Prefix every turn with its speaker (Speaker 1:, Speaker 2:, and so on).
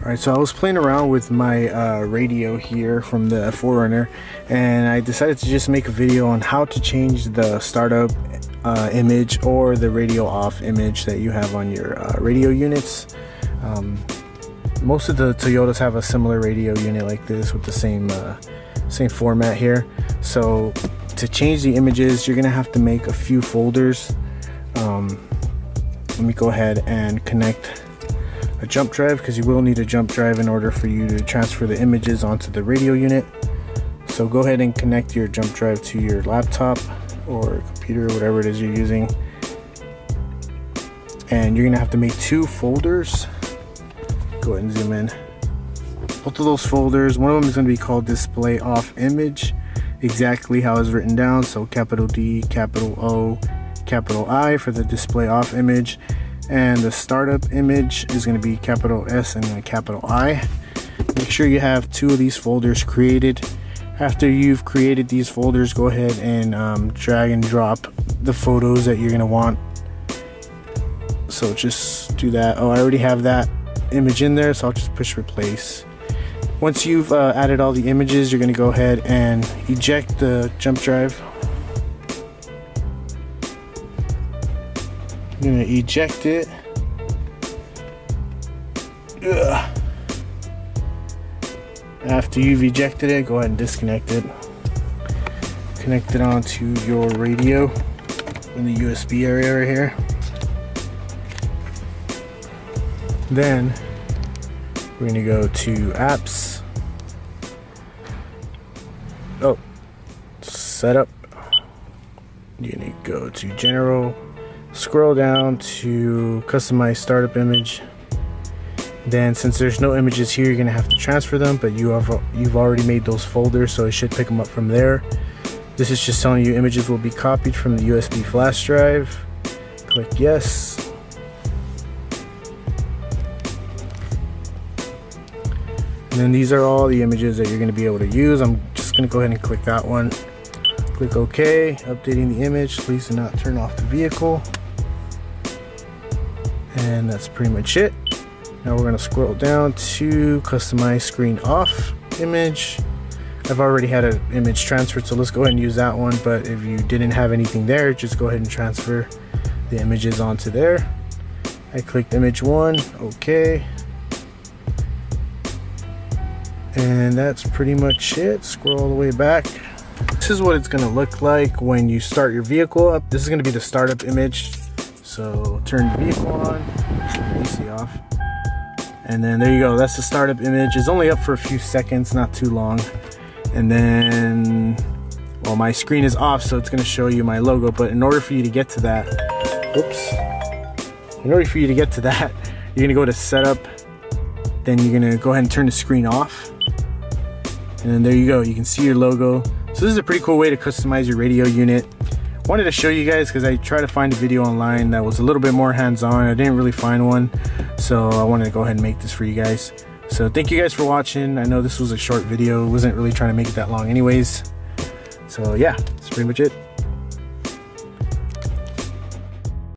Speaker 1: Alright, so I was playing around with my radio here from the 4Runner, and I decided to just make a video on how to change the startup image or the radio off image that you have on your radio units. Most of the Toyotas have a similar radio unit like this with the same format here. So to change the images, you're gonna have to make a few folders. Let me go ahead and connect a jump drive, because you will need a jump drive in order for you to transfer the images onto the radio unit. So go ahead and connect your jump drive to your laptop or computer, whatever it is you're using, and you're gonna have to make two folders. Go ahead and zoom in. Both of those folders, one of them is going to be called display off image, exactly how it's written down, so capital D, capital O, capital I for the display off image, and the startup image is going to be capital S and a capital I. Make sure you have two of these folders created. After you've created these folders, go ahead and drag and drop the photos that you're going to want. So just do that. Oh, I already have that image in there, so I'll just push replace. Once you've added all the images, you're going to go ahead and eject the jump drive. You're going to eject it. Ugh. After you've ejected it, go ahead and disconnect it. Connect it onto your radio in the USB area right here. Then we're going to go to apps. Oh, setup. You're going to go to general, scroll down to customize startup image. Then since there's no images here, you're going to have to transfer them, but you've already made those folders, so it should pick them up from there. This is just telling you images will be copied from the USB flash drive. Click yes. And then these are all the images that you're going to be able to use. I'm just going to go ahead and click that one. Click OK. Updating the image. Please do not turn off the vehicle. And that's pretty much it. Now we're going to scroll down to customize screen off image. I've already had an image transferred, so let's go ahead and use that one. But if you didn't have anything there, just go ahead and transfer the images onto there. I clicked image 1. OK. And that's pretty much it. Scroll all the way back. This is what it's going to look like when you start your vehicle up. This is going to be the startup image. So turn the vehicle on, turn the AC off, and then there you go. That's the startup image. It's only up for a few seconds, not too long. And then, well, my screen is off, so it's going to show you my logo. But in order for you to get to that, in order for you to get to that, you're going to go to setup. Then you're going to go ahead and turn the screen off. And then there you go, you can see your logo. So this is a pretty cool way to customize your radio unit. Wanted to show you guys because I tried to find a video online that was a little bit more hands-on. I didn't really find one, so I wanted to go ahead and make this for you guys. So thank you guys for watching. I know this was a short video, wasn't really trying to make it that long anyways. So yeah, that's pretty much it.